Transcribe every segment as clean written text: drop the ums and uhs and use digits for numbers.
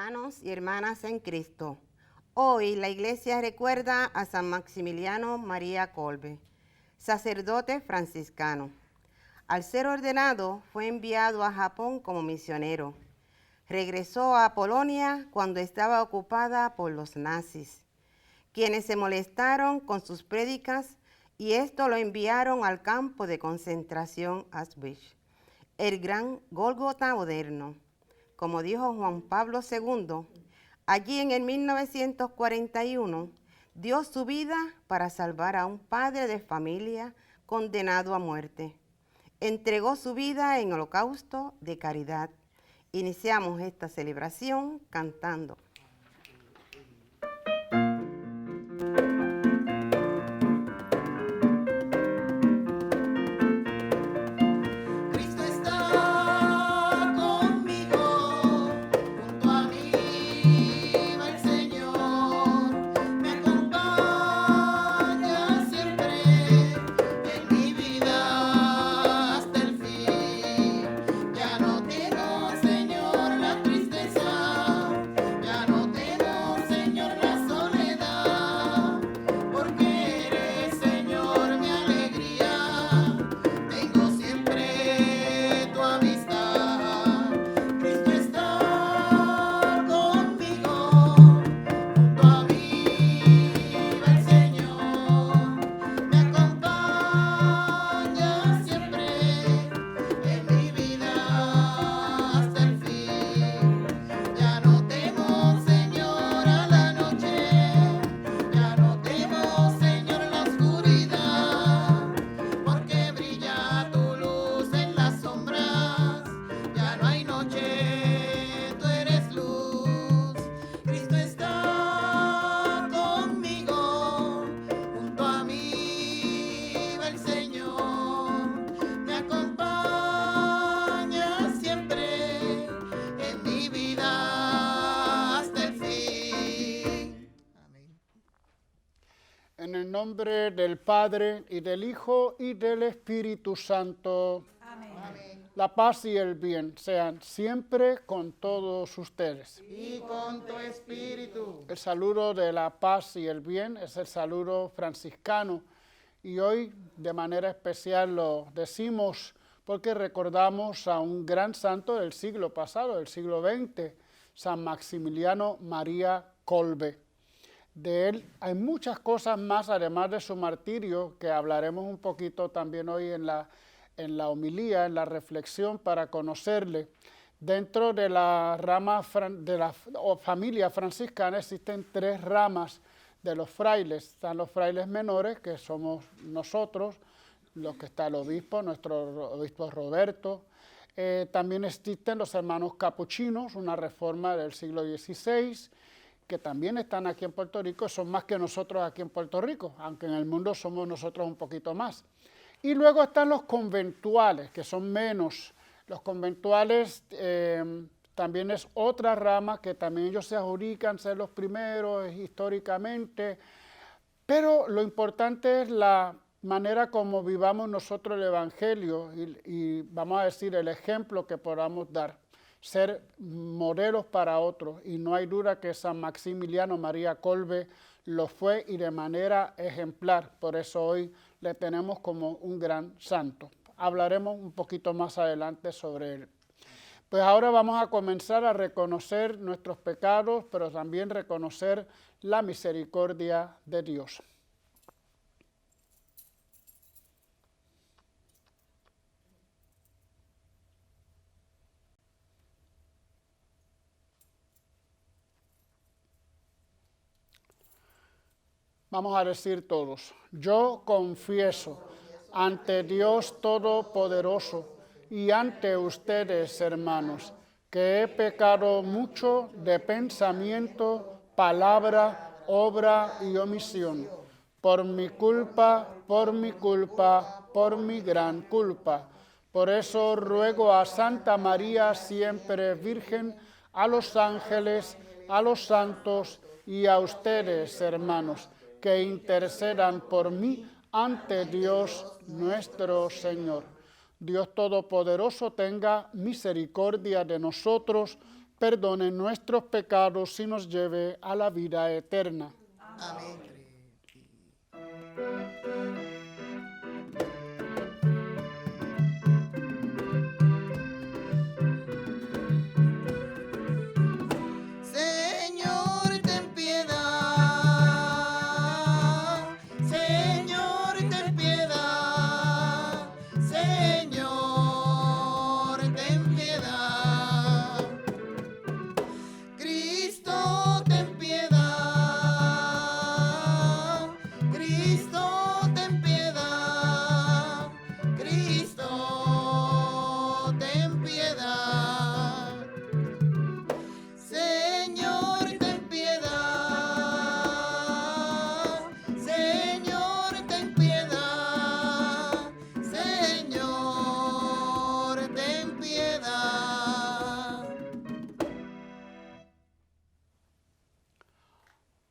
Hermanos y hermanas en Cristo, hoy la Iglesia recuerda a San Maximiliano María Kolbe, sacerdote franciscano. Al ser ordenado, fue enviado a Japón como misionero. Regresó a Polonia cuando estaba ocupada por los nazis, quienes se molestaron con sus prédicas y esto lo enviaron al campo de concentración Auschwitz, el gran Gólgota moderno. Como dijo Juan Pablo II, allí en el 1941 dio su vida para salvar a un padre de familia condenado a muerte. Entregó su vida en holocausto de caridad. Iniciamos esta celebración cantando. En el nombre del Padre, y del Hijo, y del Espíritu Santo. Amén. Amén. La paz y el bien sean siempre con todos ustedes. Y con tu espíritu. El saludo de la paz y el bien es el saludo franciscano. Y hoy, de manera especial, lo decimos porque recordamos a un gran santo del siglo pasado, del siglo XX, San Maximiliano María Kolbe. De él hay muchas cosas más, además de su martirio, que hablaremos un poquito también hoy en la homilía, en la reflexión, para conocerle. Dentro de la rama de la familia franciscana existen tres ramas de los frailes. Están los frailes menores, que somos nosotros, los que está el obispo, nuestro obispo Roberto. También existen los hermanos capuchinos, una reforma del siglo XVI, que también están aquí en Puerto Rico, son más que nosotros aquí en Puerto Rico, aunque en el mundo somos nosotros un poquito más. Y luego están los conventuales, que son menos. Los conventuales también es otra rama que también ellos se adjudican ser los primeros históricamente, pero lo importante es la manera como vivamos nosotros el Evangelio y vamos a decir el ejemplo que podamos dar. Ser modelos para otros, y no hay duda que San Maximiliano María Kolbe lo fue y de manera ejemplar, por eso hoy le tenemos como un gran santo. Hablaremos un poquito más adelante sobre él. Pues ahora vamos a comenzar a reconocer nuestros pecados, pero también reconocer la misericordia de Dios. Vamos a decir todos, yo confieso ante Dios Todopoderoso y ante ustedes, hermanos, que he pecado mucho de pensamiento, palabra, obra y omisión, por mi culpa, por mi gran culpa. Por eso ruego a Santa María, siempre Virgen, a los ángeles, a los santos y a ustedes, hermanos, que intercedan por mí ante Dios nuestro Señor. Dios Todopoderoso tenga misericordia de nosotros, perdone nuestros pecados y nos lleve a la vida eterna. Amén. Señor, ten piedad. Señor, ten piedad. Señor, ten piedad. Cristo, ten piedad. Cristo, ten piedad. Cristo, ten piedad. Señor, ten piedad. Señor, ten piedad. Señor, ten piedad.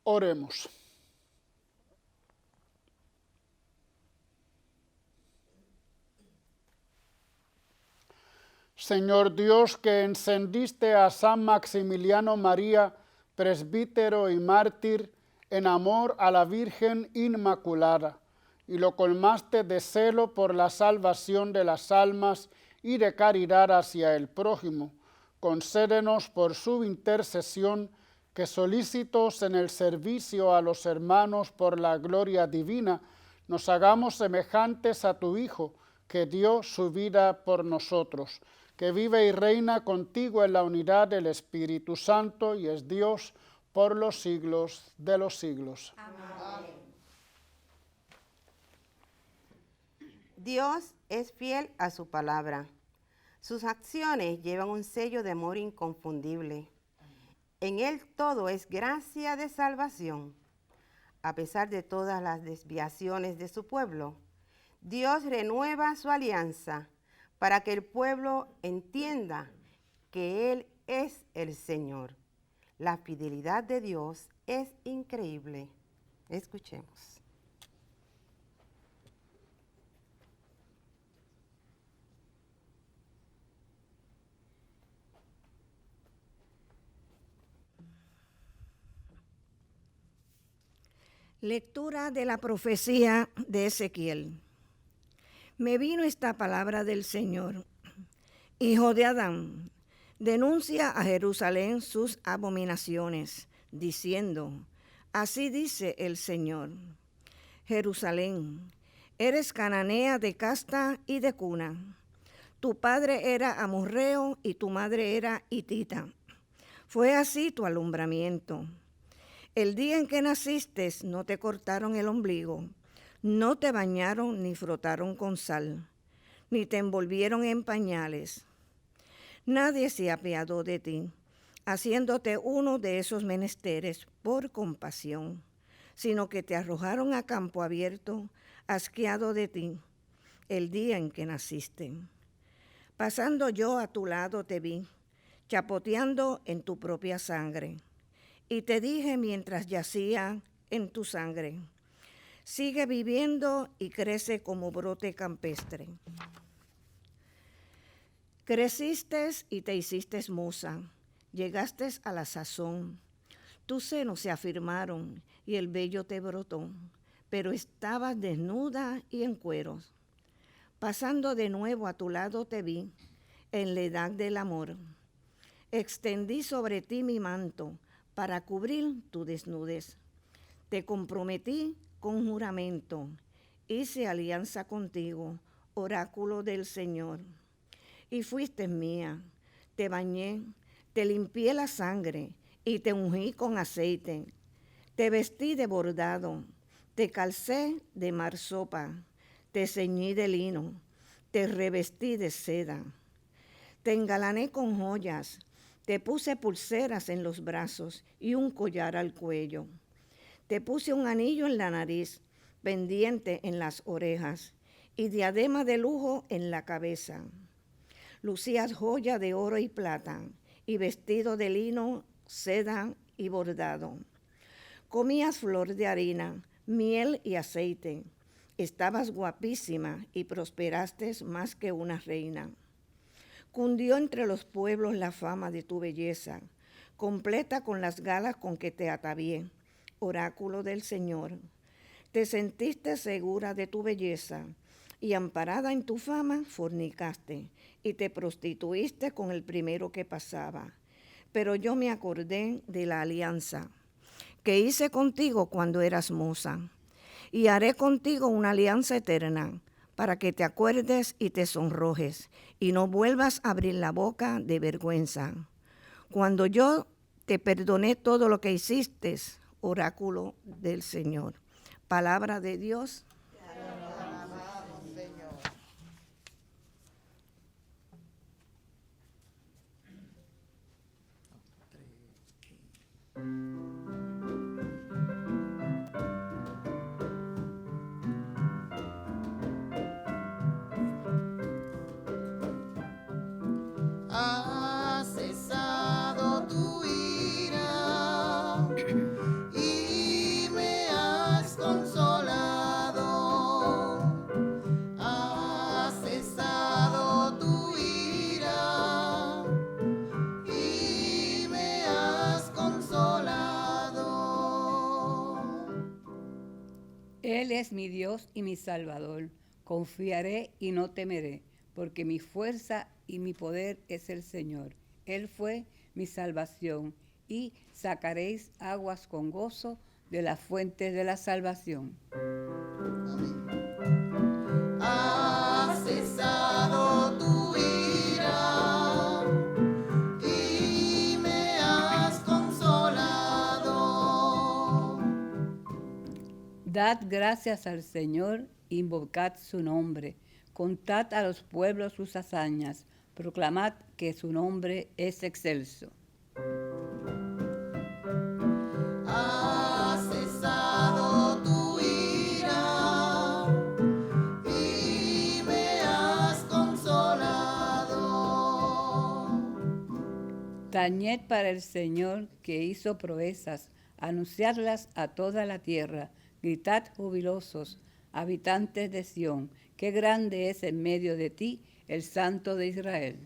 Oremos. Señor Dios, que encendiste a San Maximiliano María, presbítero y mártir, en amor a la Virgen Inmaculada, y lo colmaste de celo por la salvación de las almas y de caridad hacia el prójimo, concédenos por su intercesión que solícitos en el servicio a los hermanos por la gloria divina, nos hagamos semejantes a tu Hijo, que dio su vida por nosotros, que vive y reina contigo en la unidad del Espíritu Santo y es Dios por los siglos de los siglos. Amén. Dios es fiel a su palabra. Sus acciones llevan un sello de amor inconfundible. En Él todo es gracia de salvación. A pesar de todas las desviaciones de su pueblo, Dios renueva su alianza para que el pueblo entienda que Él es el Señor. La fidelidad de Dios es increíble. Escuchemos. Lectura de la profecía de Ezequiel. Me vino esta palabra del Señor. Hijo de Adán, denuncia a Jerusalén sus abominaciones, diciendo, así dice el Señor. Jerusalén, eres cananea de casta y de cuna. Tu padre era amorreo y tu madre era hitita. Fue así tu alumbramiento. El día en que naciste no te cortaron el ombligo, no te bañaron ni frotaron con sal, ni te envolvieron en pañales. Nadie se apiadó de ti, haciéndote uno de esos menesteres por compasión, sino que te arrojaron a campo abierto, asqueado de ti, el día en que naciste. Pasando yo a tu lado te vi, chapoteando en tu propia sangre. Y te dije mientras yacía en tu sangre, sigue viviendo y crece como brote campestre. Creciste y te hiciste moza, llegaste a la sazón. Tus senos se afirmaron y el vello te brotó, pero estabas desnuda y en cueros. Pasando de nuevo a tu lado te vi, en la edad del amor. Extendí sobre ti mi manto, para cubrir tu desnudez. Te comprometí con juramento, hice alianza contigo, oráculo del Señor. Y fuiste mía, te bañé, te limpié la sangre y te ungí con aceite. Te vestí de bordado, te calcé de marsopa, te ceñí de lino, te revestí de seda. Te engalané con joyas, te puse pulseras en los brazos y un collar al cuello. Te puse un anillo en la nariz, pendiente en las orejas y diadema de lujo en la cabeza. Lucías joya de oro y plata y vestido de lino, seda y bordado. Comías flor de harina, miel y aceite. Estabas guapísima y prosperaste más que una reina. Cundió entre los pueblos la fama de tu belleza, completa con las galas con que te atavié, oráculo del Señor. Te sentiste segura de tu belleza y amparada en tu fama fornicaste y te prostituiste con el primero que pasaba. Pero yo me acordé de la alianza que hice contigo cuando eras moza y haré contigo una alianza eterna para que te acuerdes y te sonrojes y no vuelvas a abrir la boca de vergüenza. Cuando yo te perdoné todo lo que hiciste, oráculo del Señor. Palabra de Dios. Ha cesado tu ira y me has consolado. Ha cesado tu ira y me has consolado. Él es mi Dios y mi Salvador. Confiaré y no temeré, porque mi fuerza y mi poder es el Señor. Él fue mi salvación, y sacaréis aguas con gozo de las fuentes de la salvación. Ha cesado tu ira y me has consolado. Dad gracias al Señor, invocad su nombre, contad a los pueblos sus hazañas, proclamad que su nombre es excelso. Ha cesado tu ira y me has consolado. Tañed para el Señor que hizo proezas, anunciadlas a toda la tierra, gritad jubilosos, habitantes de Sión, qué grande es en medio de ti el Santo de Israel.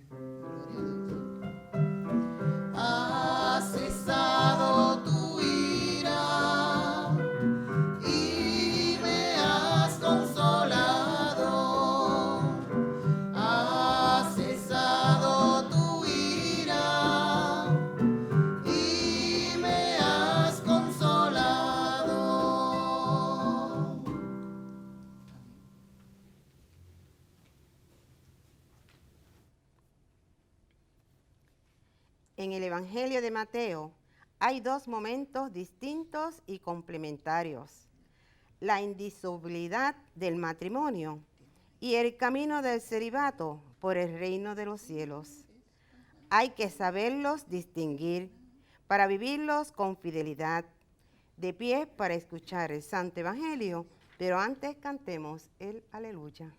Ha cesado tu ira y me has consolado. Ha cesado tu ira y me has consolado. En el Evangelio de Mateo hay dos momentos distintos y complementarios: la indisolubilidad del matrimonio y el camino del celibato por el reino de los cielos. Hay que saberlos distinguir para vivirlos con fidelidad. De pie para escuchar el Santo Evangelio, pero antes cantemos el Aleluya.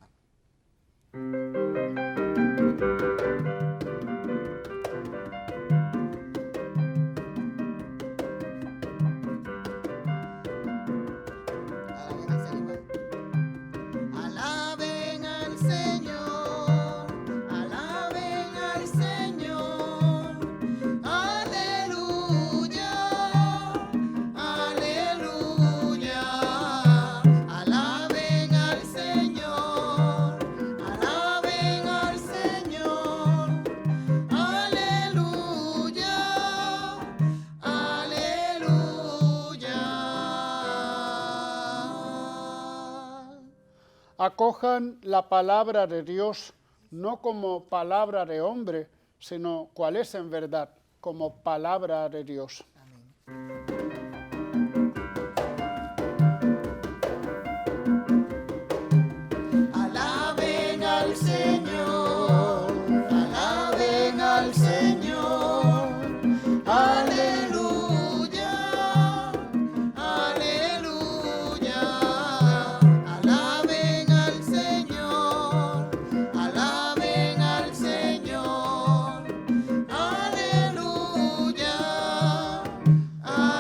Alaben al Señor, alaben al Señor, aleluya, aleluya. Alaben al Señor, alaben al Señor, aleluya, aleluya. Acojan la palabra de Dios no como palabra de hombre, sino cual es en verdad, como palabra de Dios. Alaben al Señor, alaben al Señor, aleluya, aleluya. Alaben al Señor, alaben al Señor, aleluya, aleluya.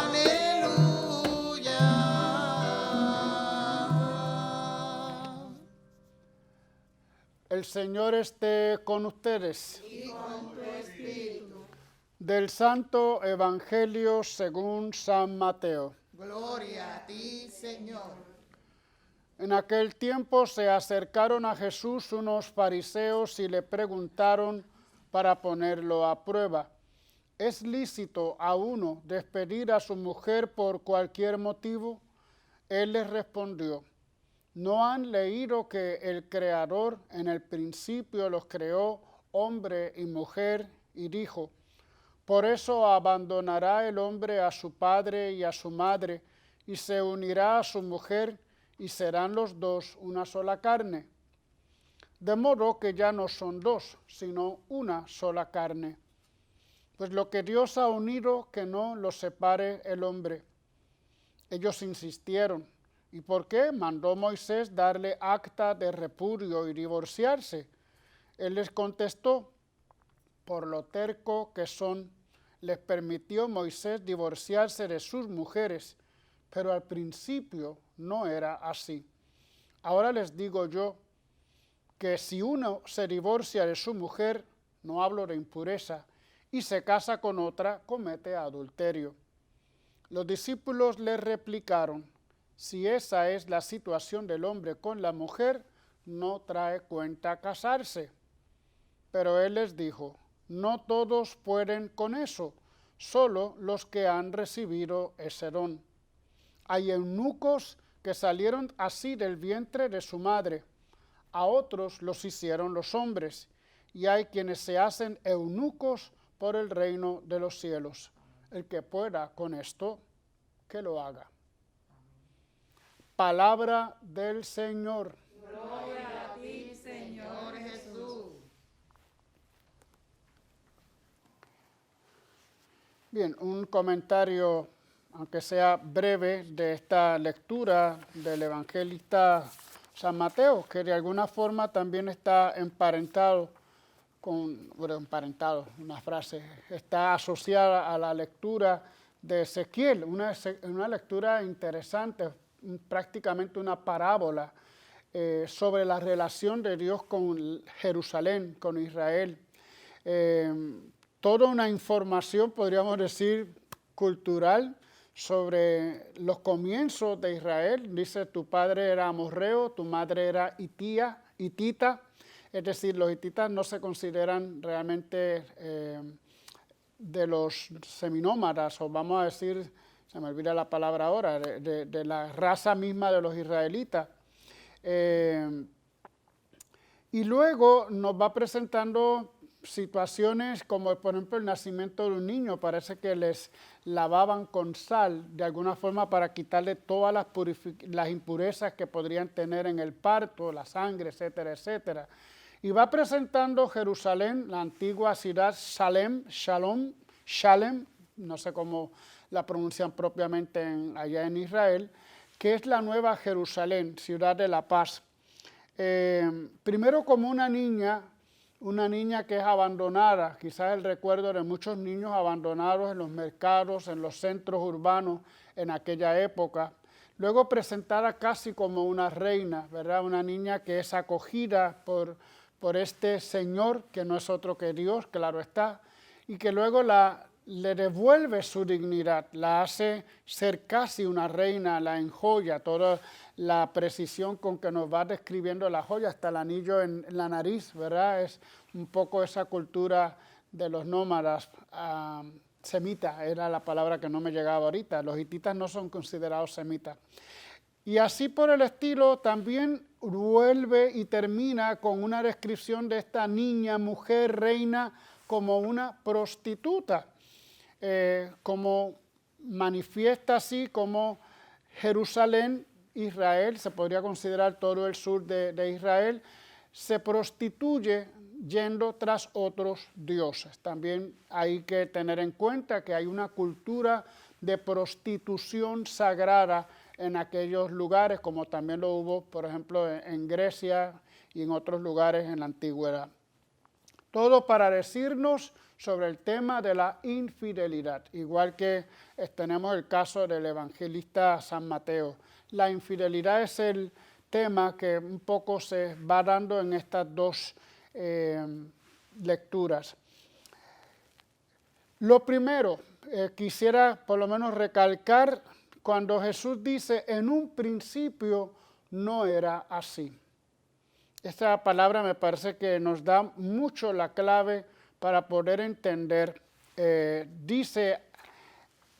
El Señor esté con ustedes. Y con tu espíritu. Del Santo Evangelio según San Mateo. Gloria a ti, Señor. En aquel tiempo se acercaron a Jesús unos fariseos y le preguntaron para ponerlo a prueba: ¿es lícito a uno despedir a su mujer por cualquier motivo? Él les respondió: ¿no han leído que el Creador en el principio los creó hombre y mujer? Y dijo: por eso abandonará el hombre a su padre y a su madre, y se unirá a su mujer, y serán los dos una sola carne. De modo que ya no son dos, sino una sola carne. Pues lo que Dios ha unido, que no lo separe el hombre. Ellos insistieron: ¿y por qué mandó Moisés darle acta de repudio y divorciarse? Él les contestó: por lo terco que son, les permitió Moisés divorciarse de sus mujeres, pero al principio no era así. Ahora les digo yo que si uno se divorcia de su mujer, no hablo de impureza, y se casa con otra, comete adulterio. Los discípulos le replicaron: si esa es la situación del hombre con la mujer, no trae cuenta casarse. Pero él les dijo: no todos pueden con eso, solo los que han recibido ese don. Hay eunucos que salieron así del vientre de su madre, a otros los hicieron los hombres, y hay quienes se hacen eunucos por el reino de los cielos. El que pueda con esto, que lo haga. Palabra del Señor. Gloria a ti, Señor Jesús. Bien, un comentario, aunque sea breve, de esta lectura del evangelista San Mateo, que de alguna forma también está emparentado con, una frase, está asociada a la lectura de Ezequiel, una lectura interesante, prácticamente una parábola sobre la relación de Dios con Jerusalén, con Israel. Toda una información, podríamos decir, cultural sobre los comienzos de Israel. Dice: tu padre era amorreo, tu madre era hitita. Es decir, los hititas no se consideran realmente de los seminómadas, o vamos a decir, se me olvida la palabra ahora, de la raza misma de los israelitas. Y luego nos va presentando situaciones como, por ejemplo, el nacimiento de un niño. Parece que les lavaban con sal, de alguna forma, para quitarle todas las impurezas que podrían tener en el parto, la sangre, etcétera, etcétera. Y va presentando Jerusalén, la antigua ciudad Shalem, no sé cómo la pronuncian propiamente allá en Israel, que es la nueva Jerusalén, ciudad de la paz. Primero como una niña que es abandonada, quizás el recuerdo de muchos niños abandonados en los mercados, en los centros urbanos en aquella época. Luego presentada casi como una reina, ¿verdad? Una niña que es acogida por este Señor, que no es otro que Dios, claro está, y que luego le devuelve su dignidad, la hace ser casi una reina, la enjoya, toda la precisión con que nos va describiendo la joya, hasta el anillo en la nariz, ¿verdad? Es un poco esa cultura de los nómadas, semita, era la palabra que no me llegaba ahorita. Los hititas no son considerados semitas. Y así por el estilo también vuelve y termina con una descripción de esta niña, mujer, reina, como una prostituta. Como manifiesta así como Jerusalén, Israel, se podría considerar todo el sur de Israel, se prostituye yendo tras otros dioses. También hay que tener en cuenta que hay una cultura de prostitución sagrada en aquellos lugares, como también lo hubo, por ejemplo, en Grecia y en otros lugares en la antigüedad. Todo para decirnos sobre el tema de la infidelidad, igual que tenemos el caso del evangelista San Mateo. La infidelidad es el tema que un poco se va dando en estas dos lecturas. Lo primero, quisiera por lo menos recalcar cuando Jesús dice, en un principio no era así. Esta palabra me parece que nos da mucho la clave para poder entender. Dice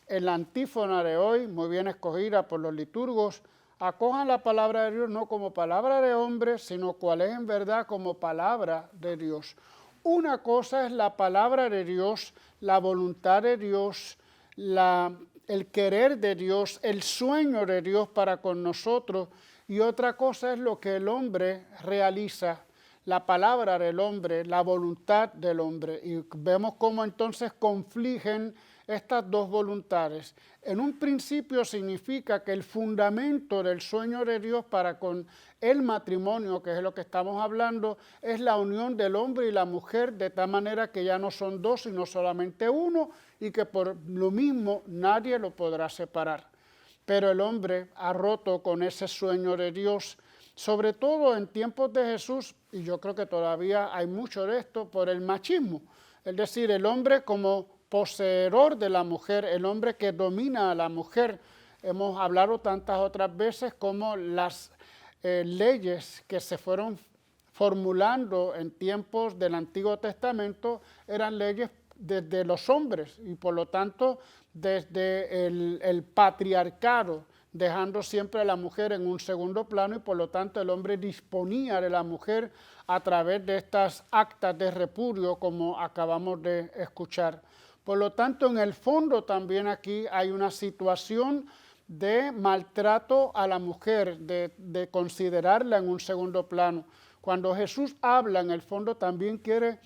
en la antífona de hoy, muy bien escogida por los liturgos, acojan la palabra de Dios no como palabra de hombre, sino cual es en verdad como palabra de Dios. Una cosa es la palabra de Dios, la voluntad de Dios, el querer de Dios, el sueño de Dios para con nosotros, y otra cosa es lo que el hombre realiza, la palabra del hombre, la voluntad del hombre. Y vemos cómo entonces confligen estas dos voluntades. En un principio significa que el fundamento del sueño de Dios para con el matrimonio, que es lo que estamos hablando, es la unión del hombre y la mujer, de tal manera que ya no son dos, sino solamente uno, y que por lo mismo nadie lo podrá separar. Pero el hombre ha roto con ese sueño de Dios, sobre todo en tiempos de Jesús, y yo creo que todavía hay mucho de esto, por el machismo. Es decir, el hombre como poseedor de la mujer, el hombre que domina a la mujer. Hemos hablado tantas otras veces como las leyes que se fueron formulando en tiempos del Antiguo Testamento eran leyes desde los hombres y por lo tanto desde el patriarcado, dejando siempre a la mujer en un segundo plano y por lo tanto el hombre disponía de la mujer a través de estas actas de repudio como acabamos de escuchar. Por lo tanto, en el fondo también aquí hay una situación de maltrato a la mujer, de considerarla en un segundo plano. Cuando Jesús habla, en el fondo también quiere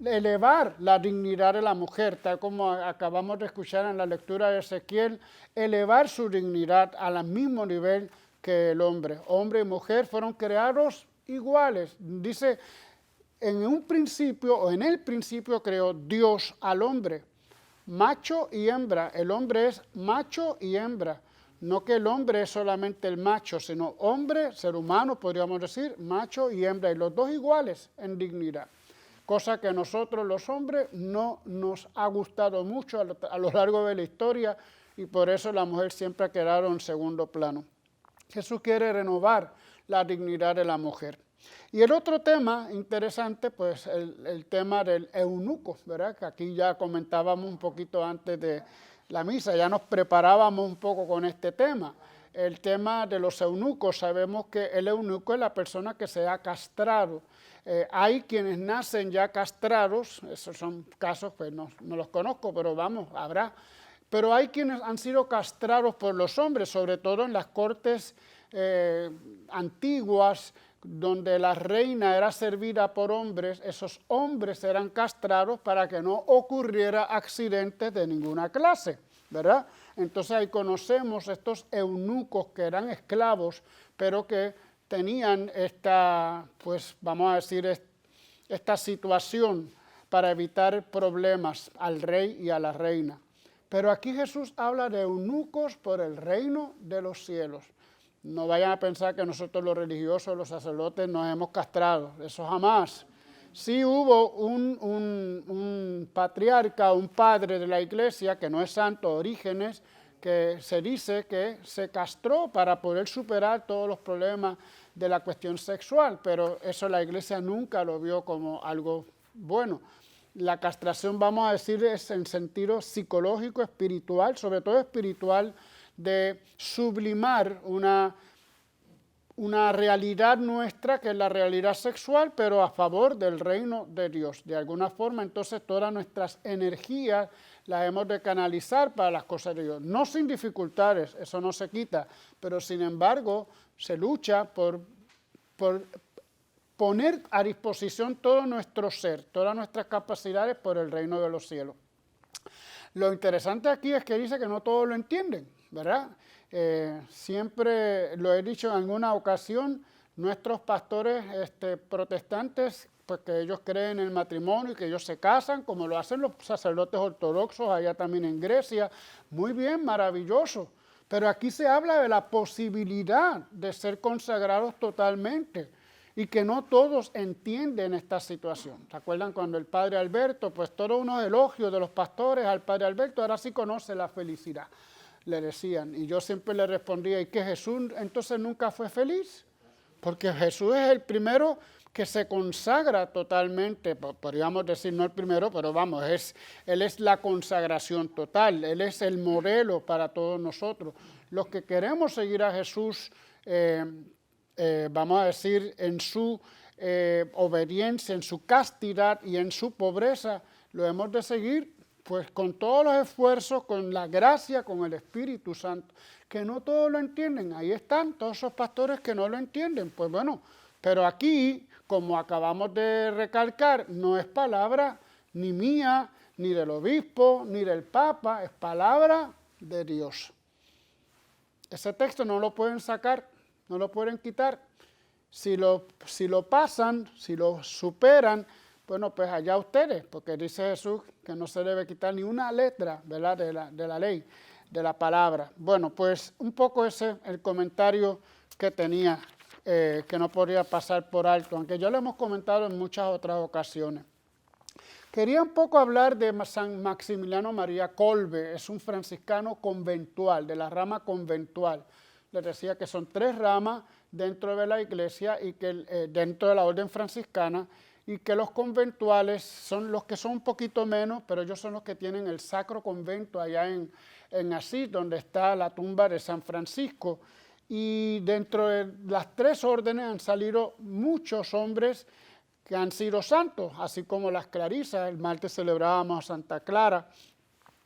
elevar la dignidad de la mujer, tal como acabamos de escuchar en la lectura de Ezequiel, elevar su dignidad al mismo nivel que el hombre. Hombre y mujer fueron creados iguales. Dice, en un principio, o en el principio creó Dios al hombre, macho y hembra. El hombre es macho y hembra. No que el hombre es solamente el macho, sino hombre, ser humano, podríamos decir, macho y hembra, y los dos iguales en dignidad. Cosa que a nosotros los hombres no nos ha gustado mucho a lo largo de la historia, y por eso la mujer siempre ha quedado en segundo plano. Jesús quiere renovar la dignidad de la mujer. Y el otro tema interesante, pues el tema del eunuco, ¿verdad? Que aquí ya comentábamos un poquito antes de la misa, ya nos preparábamos un poco con este tema. El tema de los eunucos, sabemos que el eunuco es la persona que se ha castrado. Hay quienes nacen ya castrados, esos son casos, pues no los conozco, pero vamos, habrá. Pero hay quienes han sido castrados por los hombres, sobre todo en las cortes antiguas, donde la reina era servida por hombres, esos hombres eran castrados para que no ocurriera accidentes de ninguna clase, ¿verdad? Entonces ahí conocemos estos eunucos que eran esclavos, pero que tenían esta, pues vamos a decir, esta situación para evitar problemas al rey y a la reina. Pero aquí Jesús habla de eunucos por el reino de los cielos. No vayan a pensar que nosotros los religiosos, los sacerdotes, nos hemos castrado. Eso jamás. Sí hubo un patriarca, un padre de la iglesia, que no es santo, Orígenes, que se dice que se castró para poder superar todos los problemas de la cuestión sexual, pero eso la iglesia nunca lo vio como algo bueno. La castración, vamos a decir, es en sentido psicológico, espiritual, sobre todo espiritual, de sublimar una realidad nuestra, que es la realidad sexual, pero a favor del reino de Dios. De alguna forma, entonces, todas nuestras energías las hemos de canalizar para las cosas de Dios. No sin dificultades, eso no se quita, pero sin embargo, se lucha por poner a disposición todo nuestro ser, todas nuestras capacidades por el reino de los cielos. Lo interesante aquí es que dice que no todos lo entienden, ¿verdad? Siempre lo he dicho en alguna ocasión, nuestros pastores protestantes, pues que ellos creen en el matrimonio y que ellos se casan, como lo hacen los sacerdotes ortodoxos allá también en Grecia, muy bien, maravilloso, Pero aquí se habla de la posibilidad de ser consagrados totalmente y que no todos entienden esta situación. ¿Se acuerdan cuando el padre Alberto, pues todos unos elogios de los pastores al padre Alberto, ahora sí conoce la felicidad, le decían. Y yo siempre le respondía, ¿y que Jesús entonces nunca fue feliz? Porque Jesús es el primero que se consagra totalmente, podríamos decir no el primero, pero vamos, Él es la consagración total, Él es el modelo para todos nosotros. Los que queremos seguir a Jesús, vamos a decir, en su obediencia, en su castidad y en su pobreza, lo hemos de seguir pues con todos los esfuerzos, con la gracia, con el Espíritu Santo, que no todos lo entienden. Ahí están todos esos pastores que no lo entienden. Pues bueno, pero aquí, como acabamos de recalcar, no es palabra ni mía, ni del obispo, ni del papa, es palabra de Dios. Ese texto no lo pueden sacar, no lo pueden quitar. Si lo pasan, si lo superan, bueno, pues allá ustedes, porque dice Jesús que no se debe quitar ni una letra, ¿verdad?, de la ley, de la palabra. Bueno, pues un poco ese es el comentario que tenía, que no podía pasar por alto, aunque ya lo hemos comentado en muchas otras ocasiones. Quería un poco hablar de San Maximiliano María Kolbe, es un franciscano conventual, de la rama conventual. Les decía que son 3 ramas dentro de la iglesia y que dentro de la orden franciscana, y que los conventuales son los que son un poquito menos, pero ellos son los que tienen el Sacro Convento allá en Asís, donde está la tumba de San Francisco. Y dentro de las 3 órdenes han salido muchos hombres que han sido santos, así como las clarisas. El martes celebrábamos a Santa Clara,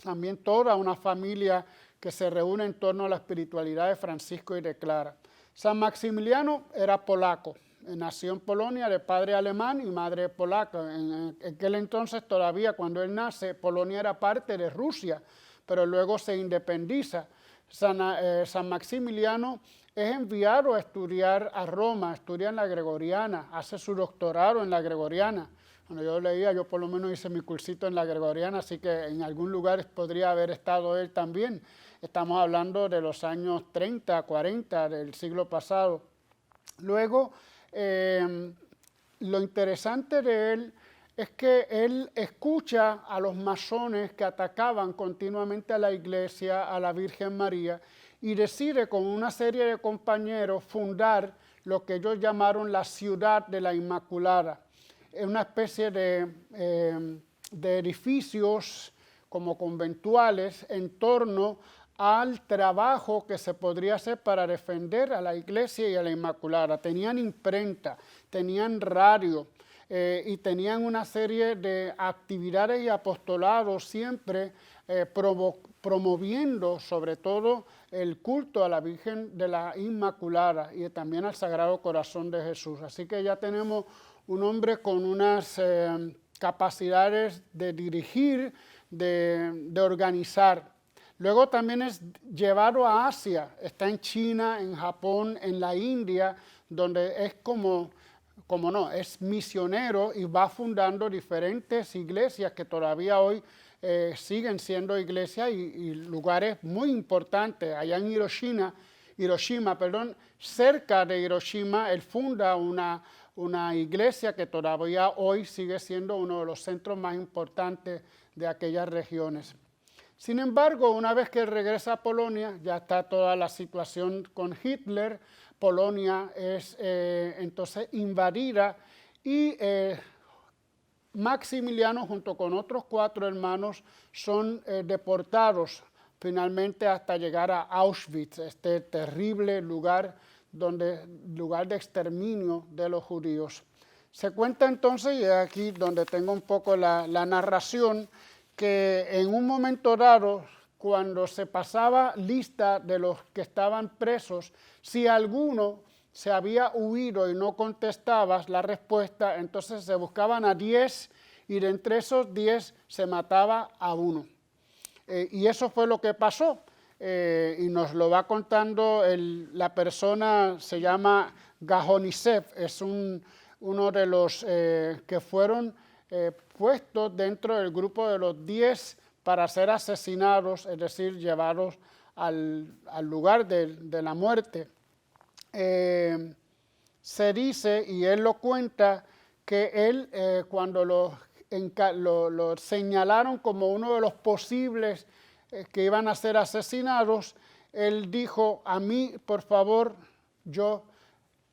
también toda una familia que se reúne en torno a la espiritualidad de Francisco y de Clara. San Maximiliano era polaco, nació en Polonia de padre alemán y madre polaca. En aquel entonces todavía, cuando él nace, Polonia era parte de Rusia, pero luego se independiza. San Maximiliano es enviado a estudiar a Roma, estudia en la Gregoriana, hace su doctorado en la Gregoriana. Cuando yo leía, yo por lo menos hice mi cursito en la Gregoriana, así que en algún lugar podría haber estado él también. Estamos hablando de los años 30, 40 del siglo pasado. Luego, lo interesante de él es que él escucha a los masones que atacaban continuamente a la iglesia, a la Virgen María, y decide con una serie de compañeros fundar lo que ellos llamaron la Ciudad de la Inmaculada. Es una especie de edificios como conventuales en torno al trabajo que se podría hacer para defender a la iglesia y a la Inmaculada. Tenían imprenta, tenían radio y tenían una serie de actividades y apostolados siempre promoviendo sobre todo el culto a la Virgen de la Inmaculada y también al Sagrado Corazón de Jesús. Así que ya tenemos un hombre con unas capacidades de dirigir, de organizar. Luego también es llevado a Asia, está en China, en Japón, en la India, donde es es misionero y va fundando diferentes iglesias que todavía hoy siguen siendo iglesias y lugares muy importantes. Allá en Hiroshima, cerca de Hiroshima, él funda una iglesia que todavía hoy sigue siendo uno de los centros más importantes de aquellas regiones. Sin embargo, una vez que él regresa a Polonia, ya está toda la situación con Hitler. Polonia es entonces invadida y Maximiliano junto con otros 4 hermanos son deportados finalmente hasta llegar a Auschwitz, este terrible lugar de exterminio de los judíos. Se cuenta entonces, y aquí donde tengo un poco la narración, que en un momento dado, cuando se pasaba lista de los que estaban presos, si alguno se había huido y no contestaba la respuesta, entonces se buscaban a 10 y de entre esos 10 se mataba a 1. Y eso fue lo que pasó. Y nos lo va contando la persona, se llama Gajonisev, es uno de los que fueron puestos dentro del grupo de los 10 para ser asesinados, es decir, llevados al lugar de la muerte, se dice, y él lo cuenta, que él cuando lo señalaron como uno de los posibles que iban a ser asesinados, él dijo: a mí, por favor, yo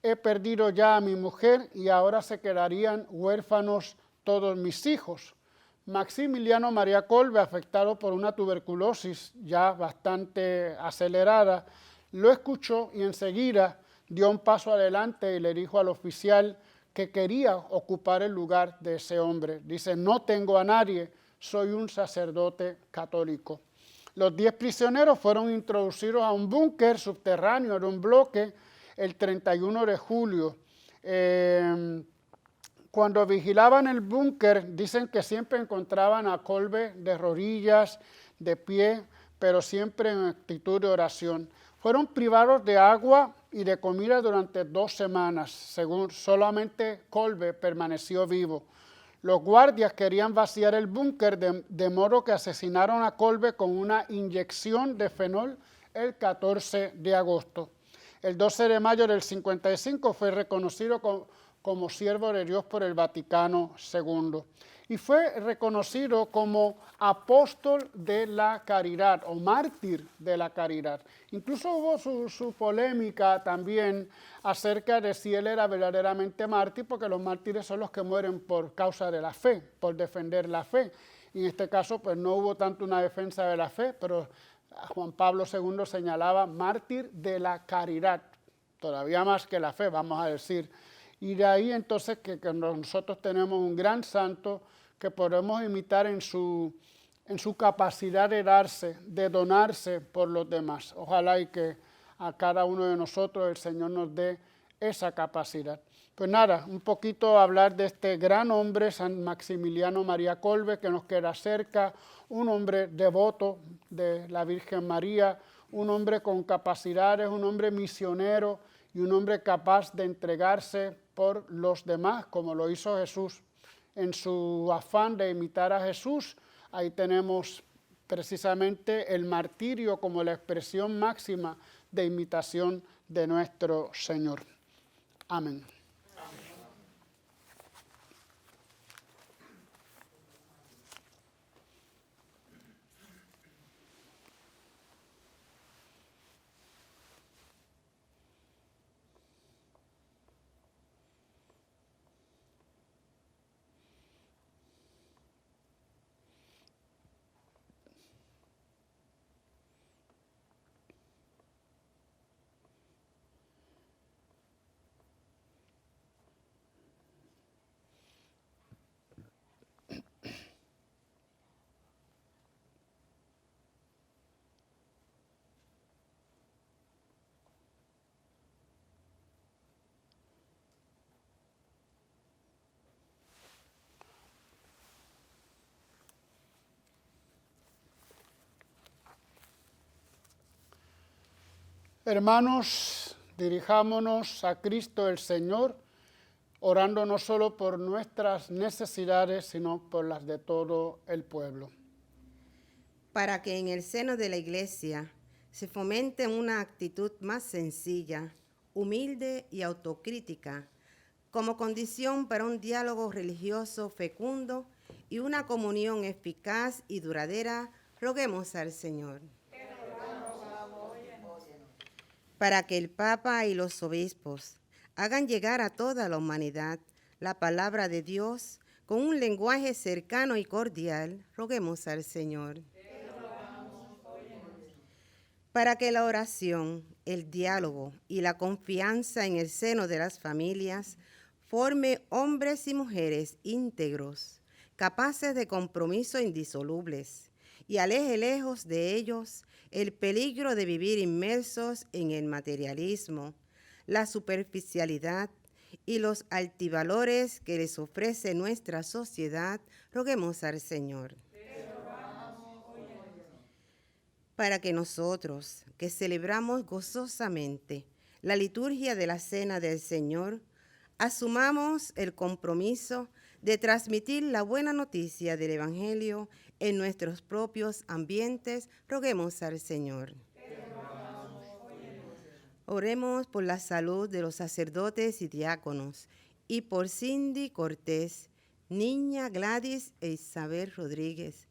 he perdido ya a mi mujer y ahora se quedarían huérfanos todos mis hijos. Maximiliano María Kolbe, afectado por una tuberculosis ya bastante acelerada, lo escuchó y enseguida dio un paso adelante y le dijo al oficial que quería ocupar el lugar de ese hombre. Dice: no tengo a nadie, soy un sacerdote católico. Los 10 prisioneros fueron introducidos a un búnker subterráneo de un bloque el 31 de julio. Cuando vigilaban el búnker, dicen que siempre encontraban a Kolbe de rodillas, de pie, pero siempre en actitud de oración. Fueron privados de agua y de comida durante 2 semanas, según solamente Kolbe permaneció vivo. Los guardias querían vaciar el búnker de modo que asesinaron a Kolbe con una inyección de fenol el 14 de agosto. El 12 de mayo del 55 fue reconocido como siervo de Dios por el Vaticano II y fue reconocido como apóstol de la caridad o mártir de la caridad. Incluso hubo su polémica también acerca de si él era verdaderamente mártir, porque los mártires son los que mueren por causa de la fe, por defender la fe. Y en este caso pues no hubo tanto una defensa de la fe, pero Juan Pablo II señalaba mártir de la caridad, todavía más que la fe, vamos a decir. Y de ahí entonces que nosotros tenemos un gran santo que podemos imitar en su capacidad de darse, de donarse por los demás. Ojalá y que a cada uno de nosotros el Señor nos dé esa capacidad. Pues nada, un poquito hablar de este gran hombre, San Maximiliano María Kolbe, que nos queda cerca, un hombre devoto de la Virgen María, un hombre con capacidades, un hombre misionero y un hombre capaz de entregarse por los demás, como lo hizo Jesús. En su afán de imitar a Jesús, ahí tenemos precisamente el martirio como la expresión máxima de imitación de nuestro Señor. Amén. Hermanos, dirijámonos a Cristo el Señor, orando no solo por nuestras necesidades, sino por las de todo el pueblo. Para que en el seno de la Iglesia se fomente una actitud más sencilla, humilde y autocrítica, como condición para un diálogo religioso fecundo y una comunión eficaz y duradera, roguemos al Señor. Para que el Papa y los obispos hagan llegar a toda la humanidad la palabra de Dios con un lenguaje cercano y cordial, roguemos al Señor. Para que la oración, el diálogo y la confianza en el seno de las familias forme hombres y mujeres íntegros, capaces de compromiso indisolubles, y aleje lejos de ellos el peligro de vivir inmersos en el materialismo, la superficialidad y los altivalores que les ofrece nuestra sociedad, roguemos al Señor. Para que nosotros, que celebramos gozosamente la liturgia de la Cena del Señor, asumamos el compromiso de transmitir la buena noticia del Evangelio en nuestros propios ambientes, roguemos al Señor. Oremos por la salud de los sacerdotes y diáconos y por Cindy Cortés, Niña Gladys e Isabel Rodríguez,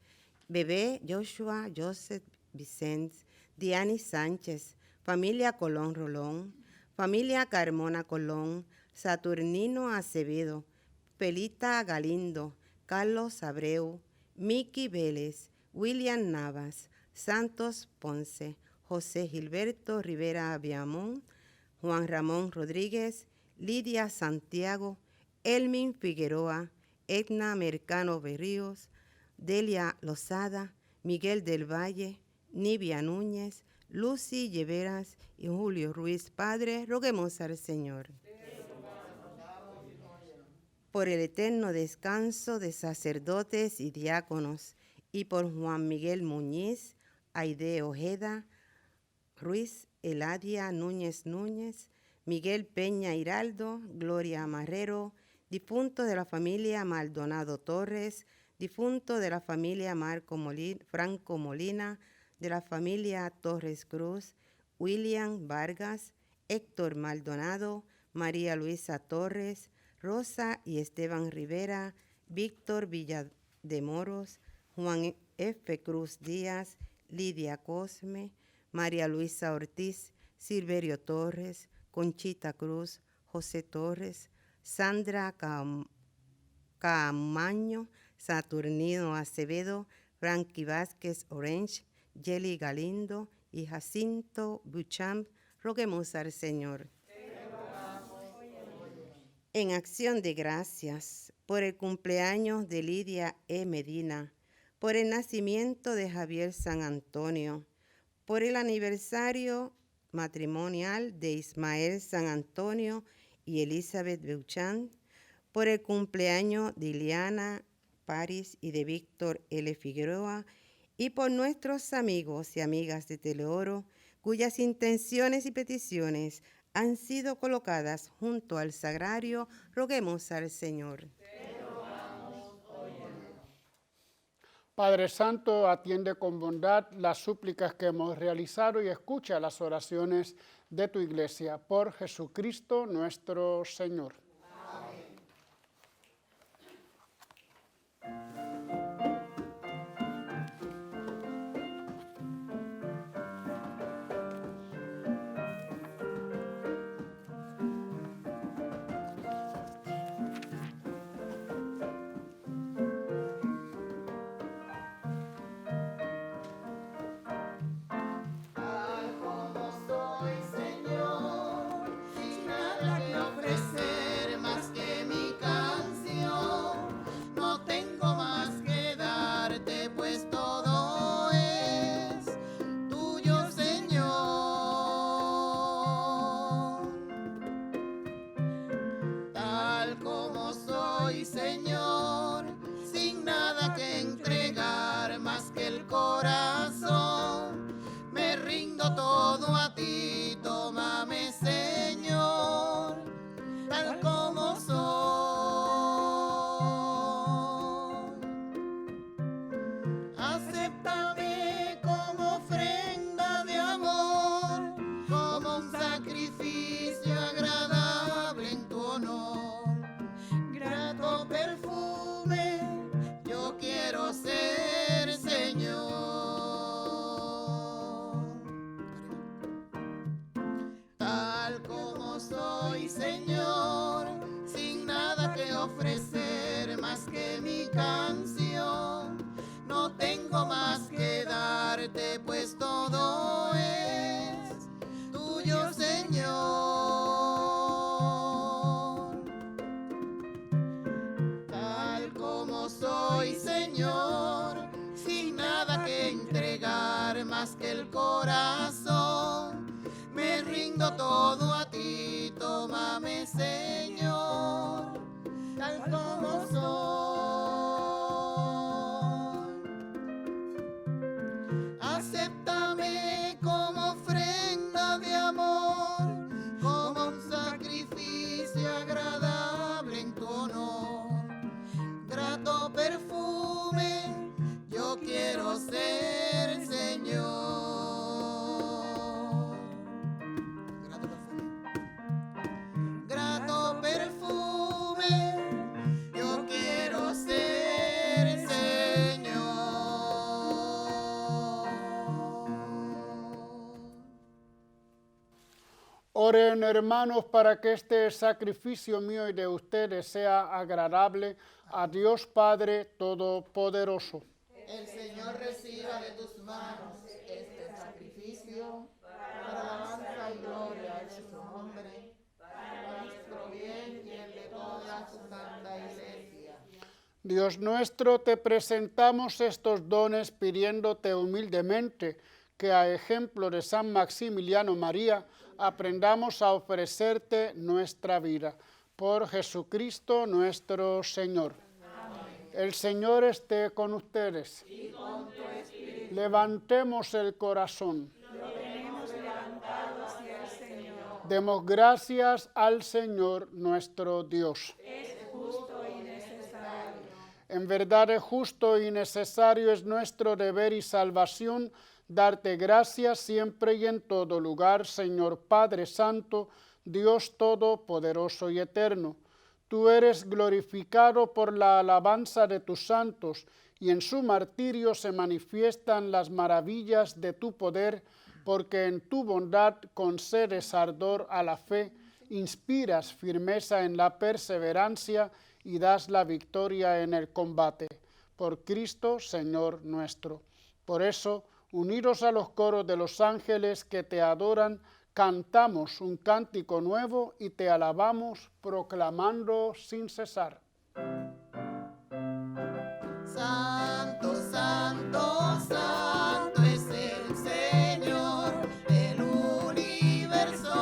Bebé Joshua Joseph Vicente, Diani Sánchez, familia Colón Rolón, familia Carmona Colón, Saturnino Acevedo, Pelita Galindo, Carlos Abreu, Miki Vélez, William Navas, Santos Ponce, José Gilberto Rivera Viamón, Juan Ramón Rodríguez, Lidia Santiago, Elmin Figueroa, Edna Mercano Berríos, Delia Lozada, Miguel del Valle, Nibia Núñez, Lucy Lleveras y Julio Ruiz. Padre, roguemos al Señor por el eterno descanso de sacerdotes y diáconos y por Juan Miguel Muñiz, Aide Ojeda, Ruiz Eladia Núñez Núñez, Miguel Peña Hiraldo, Gloria Marrero, difunto de la familia Maldonado Torres, difunto de la familia Franco Molina, de la familia Torres Cruz, William Vargas, Héctor Maldonado, María Luisa Torres, Rosa y Esteban Rivera, Víctor Villademoros, Juan F. Cruz Díaz, Lidia Cosme, María Luisa Ortiz, Silverio Torres, Conchita Cruz, José Torres, Sandra Camaño, Saturnino Acevedo, Frankie Vázquez Orange, Yeli Galindo y Jacinto Buchamp. Roguemos al Señor en acción de gracias por el cumpleaños de Lidia E. Medina, por el nacimiento de Javier San Antonio, por el aniversario matrimonial de Ismael San Antonio y Elizabeth Beauchamp, por el cumpleaños de Ileana París y de Víctor L. Figueroa, y por nuestros amigos y amigas de Teleoro, cuyas intenciones y peticiones han sido colocadas junto al sagrario. Roguemos al Señor. Padre Santo, atiende con bondad las súplicas que hemos realizado y escucha las oraciones de tu Iglesia. Por Jesucristo nuestro Señor. Acéptame Oren, hermanos, para que este sacrificio mío y de ustedes sea agradable a Dios Padre Todopoderoso. El Señor reciba de tus manos este sacrificio para alabanza y gloria de su nombre, para nuestro bien y el de toda su santa iglesia. Dios nuestro, te presentamos estos dones pidiéndote humildemente que a ejemplo de San Maximiliano María aprendamos a ofrecerte nuestra vida. Por Jesucristo nuestro Señor. Amén. El Señor esté con ustedes. Y con tu espíritu. Levantemos el corazón. Lo tenemos levantado hacia el Señor. Demos gracias al Señor nuestro Dios. Es justo y necesario. En verdad es justo y necesario, es nuestro deber y salvación darte gracias siempre y en todo lugar, Señor Padre Santo, Dios Todopoderoso y Eterno. Tú eres glorificado por la alabanza de tus santos, y en su martirio se manifiestan las maravillas de tu poder, porque en tu bondad concedes ardor a la fe, inspiras firmeza en la perseverancia y das la victoria en el combate. Por Cristo, Señor nuestro. Por eso, unidos a los coros de los ángeles que te adoran, cantamos un cántico nuevo y te alabamos proclamando sin cesar. Santo, santo, santo es el Señor del universo.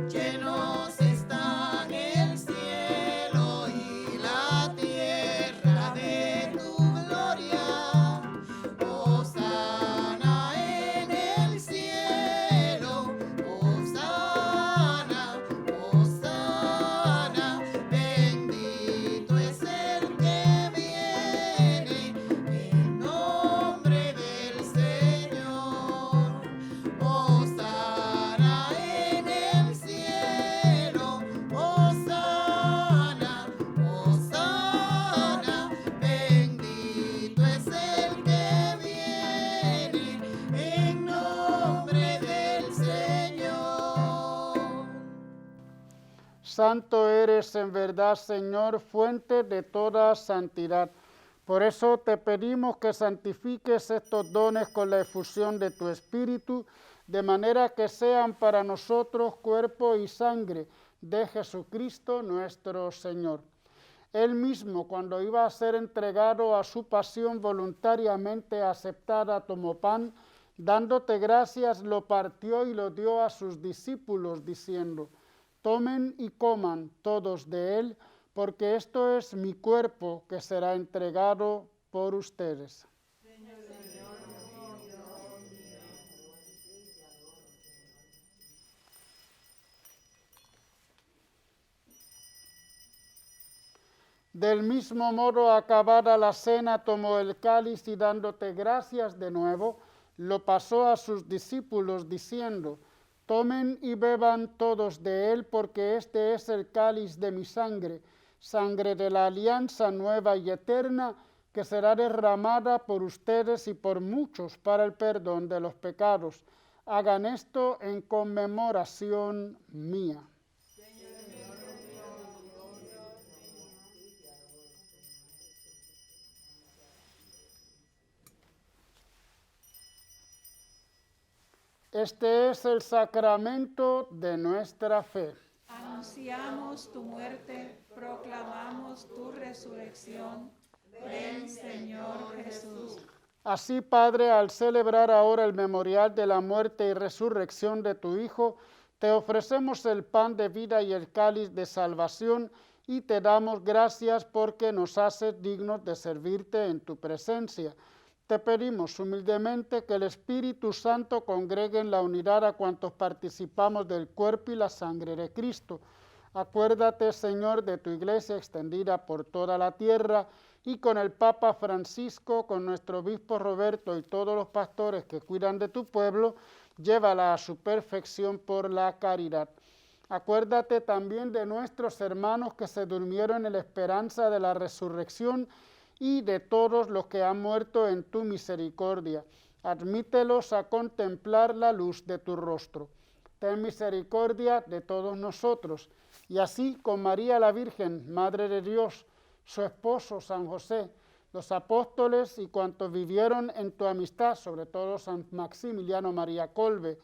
Llenos están el cielo y la tierra de tu gloria. Hosana en el cielo, hosana, hosana, bendito es el que viene en nombre del Señor. Hosana en el cielo, hosana, hosana, bendito es el que viene en nombre del Señor. Santo eres en verdad, Señor, fuente de toda santidad. Por eso te pedimos que santifiques estos dones con la efusión de tu Espíritu, de manera que sean para nosotros cuerpo y sangre de Jesucristo nuestro Señor. Él mismo, cuando iba a ser entregado a su pasión voluntariamente aceptada, tomó pan, dándote gracias, lo partió y lo dio a sus discípulos, diciendo: tomen y coman todos de él, porque esto es mi cuerpo que será entregado por ustedes. Del mismo modo, acabada la cena, tomó el cáliz y dándote gracias de nuevo, lo pasó a sus discípulos, diciendo: tomen y beban todos de él, porque este es el cáliz de mi sangre, sangre de la alianza nueva y eterna, que será derramada por ustedes y por muchos para el perdón de los pecados. Hagan esto en conmemoración mía. Este es el sacramento de nuestra fe. Anunciamos tu muerte, proclamamos tu resurrección. Ven, Señor Jesús. Así, Padre, al celebrar ahora el memorial de la muerte y resurrección de tu Hijo, te ofrecemos el pan de vida y el cáliz de salvación, y te damos gracias porque nos haces dignos de servirte en tu presencia. Te pedimos humildemente que el Espíritu Santo congregue en la unidad a cuantos participamos del cuerpo y la sangre de Cristo. Acuérdate, Señor, de tu iglesia extendida por toda la tierra, y con el Papa Francisco, con nuestro obispo Roberto y todos los pastores que cuidan de tu pueblo, llévala a su perfección por la caridad. Acuérdate también de nuestros hermanos que se durmieron en la esperanza de la resurrección, y de todos los que han muerto en tu misericordia. Admítelos a contemplar la luz de tu rostro. ten misericordia de todos nosotros. Y así con María la Virgen, Madre de Dios, su esposo San José, los apóstoles y cuantos vivieron en tu amistad, sobre todo San Maximiliano María Kolbe,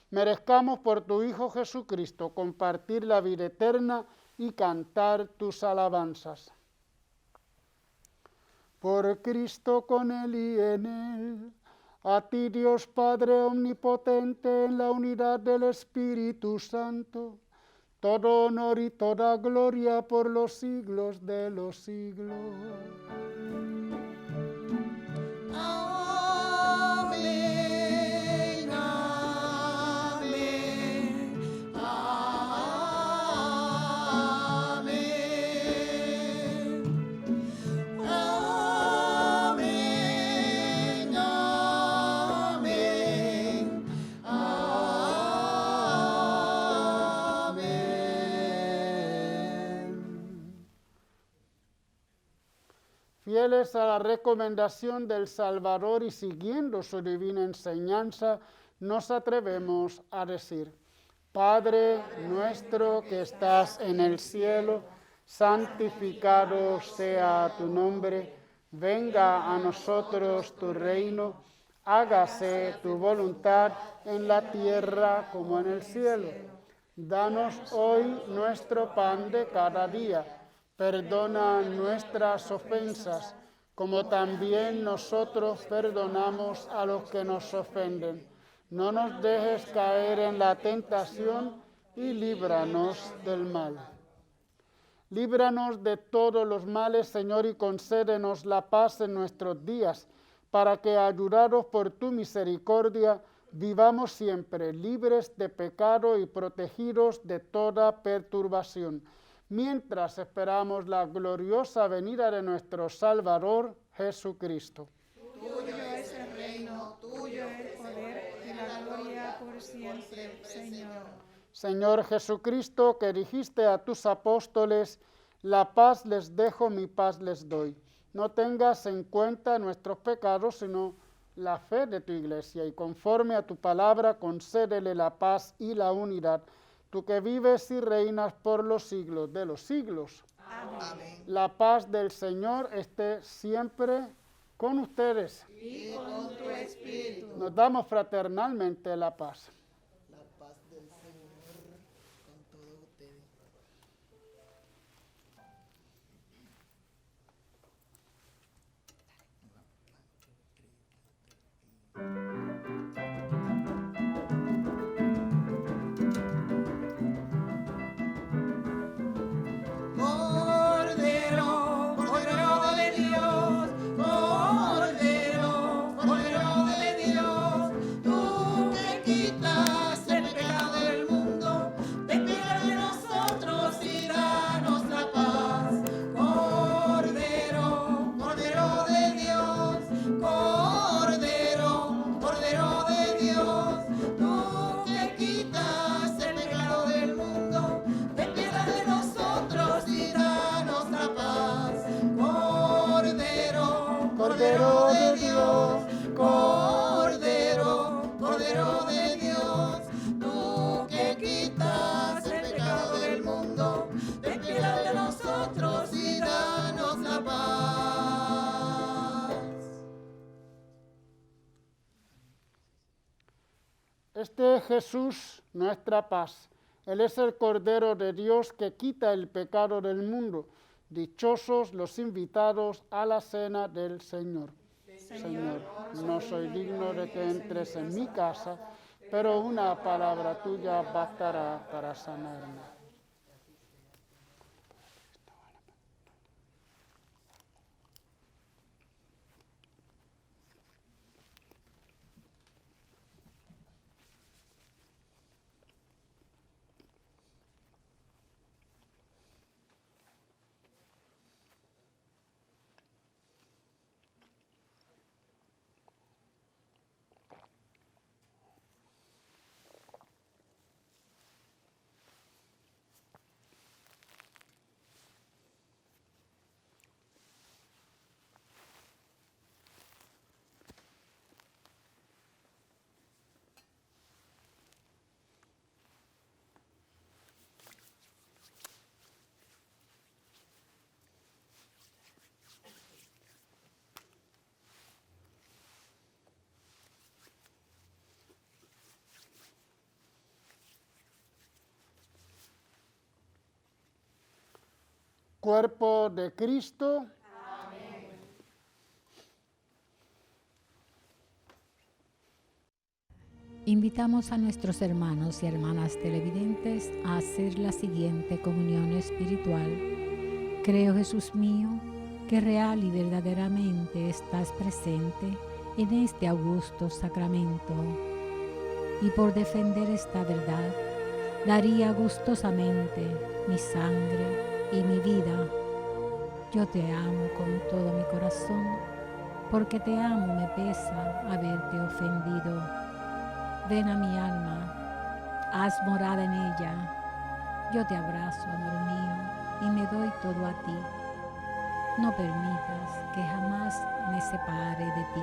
merezcamos por tu Hijo Jesucristo compartir la vida eterna y cantar tus alabanzas. Por Cristo, con Él y en Él, a ti Dios Padre omnipotente, en la unidad del Espíritu Santo, todo honor y toda gloria por los siglos de los siglos. Amén, amén, amén. Amén, amén, amén. Fieles a la recomendación del Salvador y siguiendo su divina enseñanza, nos atrevemos a decir: Padre nuestro que estás en el cielo, santificado sea tu nombre, venga a nosotros tu reino, hágase tu voluntad en la tierra como en el cielo. Danos hoy nuestro pan de cada día. Perdona nuestras ofensas, como también nosotros perdonamos a los que nos ofenden. No nos dejes caer en la tentación y líbranos del mal. Líbranos de todos los males, Señor, y concédenos la paz en nuestros días, para que, ayudados por tu misericordia, vivamos siempre libres de pecado y protegidos de toda perturbación, mientras esperamos la gloriosa venida de nuestro Salvador, Jesucristo. Tuyo es el reino, tuyo el poder y la gloria por siempre, Señor. Señor Jesucristo, que dijiste a tus apóstoles: la paz les dejo, mi paz les doy. No tengas en cuenta nuestros pecados, sino la fe de tu iglesia, y conforme a tu palabra concédele la paz y la unidad, tú que vives y reinas por los siglos de los siglos. Amén. La paz del Señor esté siempre con ustedes. Y con tu espíritu. Nos damos fraternalmente la paz. La paz del Señor con todos ustedes. Cordero, Cordero de Dios, Cordero, Cordero de Dios, tú que quitas el pecado del mundo, ten piedad de nosotros y danos la paz. Cordero, Cordero de Dios, Cordero, Cordero de Dios, tú que quitas el pecado del mundo, ten piedad de nosotros y danos la paz. Cordero, Cordero de Dios, Cordero, Cordero de Dios, tú que quitas el pecado del mundo, ten piedad de nosotros y danos la paz. Este es Jesús, nuestra paz. Él es el Cordero de Dios que quita el pecado del mundo. Dichosos los invitados a la cena del Señor. Señor, no soy digno de que entres en mi casa, pero una palabra tuya bastará para sanarme. Cuerpo de Cristo. Invitamos a nuestros hermanos y hermanas televidentes a hacer la siguiente comunión espiritual. Creo, Jesús mío, que real y verdaderamente estás presente en este augusto sacramento. Y por defender esta verdad, daría gustosamente mi sangre y mi vida. Yo te amo con todo mi corazón, porque te amo me pesa haberte ofendido. Ven a mi alma, haz morada en ella. Yo te abrazo, amor mío, y me doy todo a ti. No permitas que jamás me separe de ti.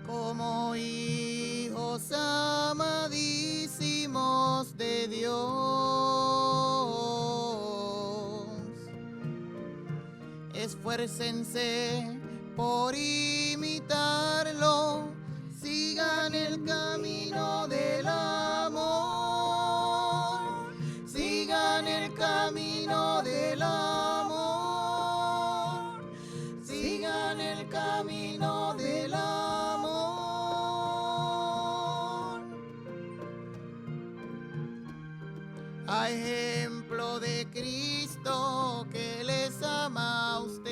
Como hijos amadísimos de Dios, esfuércense por imitarlo, sigan el camino del amor, sigan el camino del amor, sigan el camino del amor. A ejemplo de Cristo que les ama a ustedes,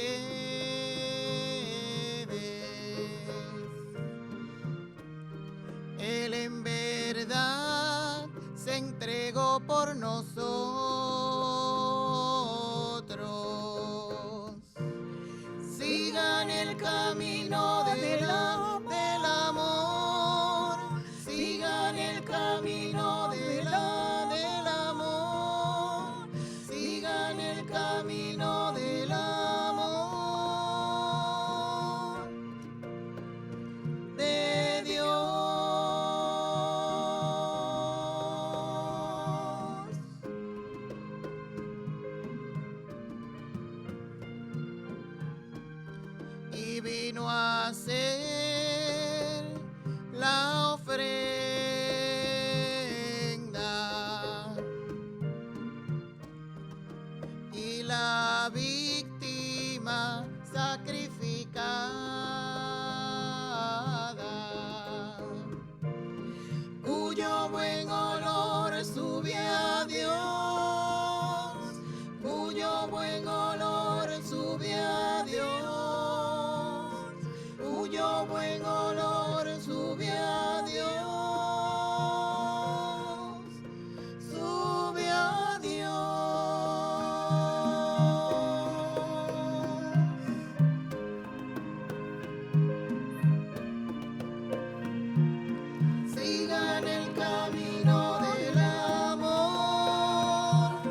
Él en verdad se entregó por nosotros. Sigan el camino del amor, sigan el camino del amor, sigan el camino del amor de Dios. Y vino a ser la ofrenda y la víctima sacrificada, cuyo buen olor sube a Dios, cuyo buen olor sube a Dios, cuyo buen olor sube a Dios, sube a Dios. Sigan el camino del amor,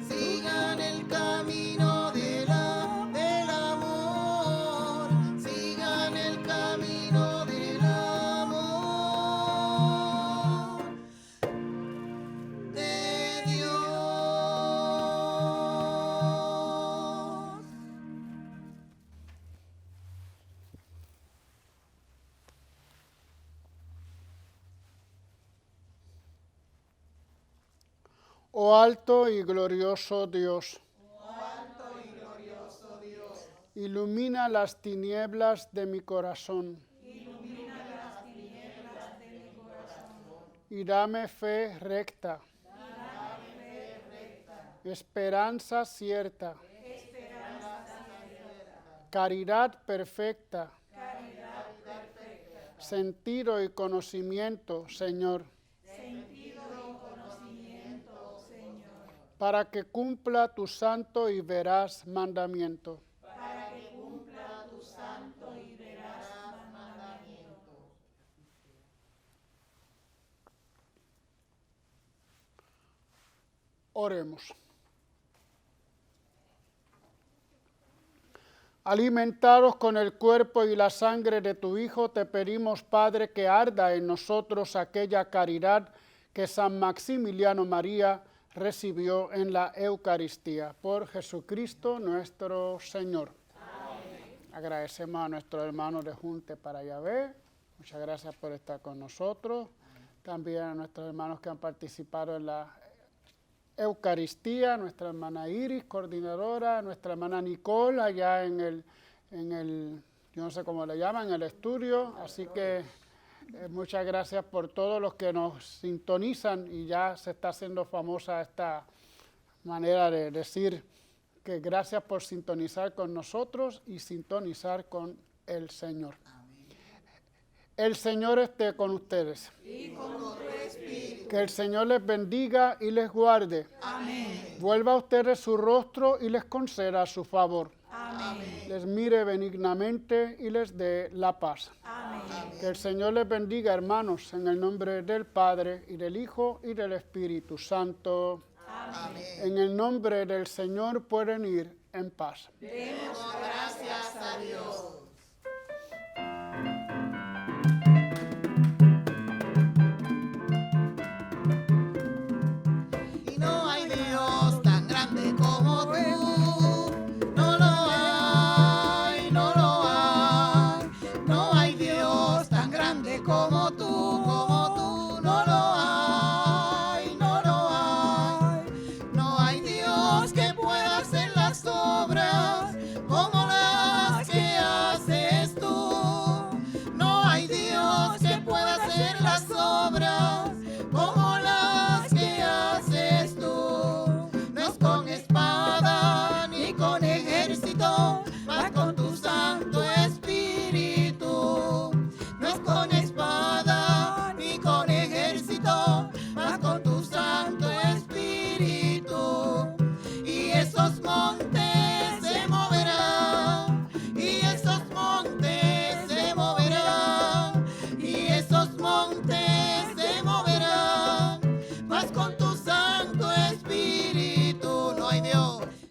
sigan el camino del amor, sigan el camino del amor de Dios. Oh alto y glorioso Dios, ilumina las tinieblas de mi corazón, y dame fe recta, esperanza cierta, caridad perfecta, sentido y conocimiento, Señor, para que cumpla tu santo y veraz mandamiento. Oremos. Alimentados con el cuerpo y la sangre de tu Hijo, te pedimos, Padre, que arda en nosotros aquella caridad que San Maximiliano María recibió en la Eucaristía. Por Jesucristo nuestro Señor. Amén. Agradecemos a nuestros hermanos de Junte para Yahvé. Muchas gracias por estar con nosotros. También a nuestros hermanos que han participado en la Eucaristía, nuestra hermana Iris, coordinadora, nuestra hermana Nicole, allá en el, yo no sé cómo le llaman, en el estudio. Así que muchas gracias por todos los que nos sintonizan, y ya se está haciendo famosa esta manera de decir que gracias por sintonizar con nosotros y sintonizar con el Señor. El Señor esté con ustedes. Y con tu espíritu. Que el Señor les bendiga y les guarde. Amén. Vuelva a ustedes su rostro y les conceda su favor. Amén. Les mire benignamente y les dé la paz. Amén. Que el Señor les bendiga, hermanos, en el nombre del Padre, y del Hijo, y del Espíritu Santo. Amén. En el nombre del Señor pueden ir en paz. Demos gracias a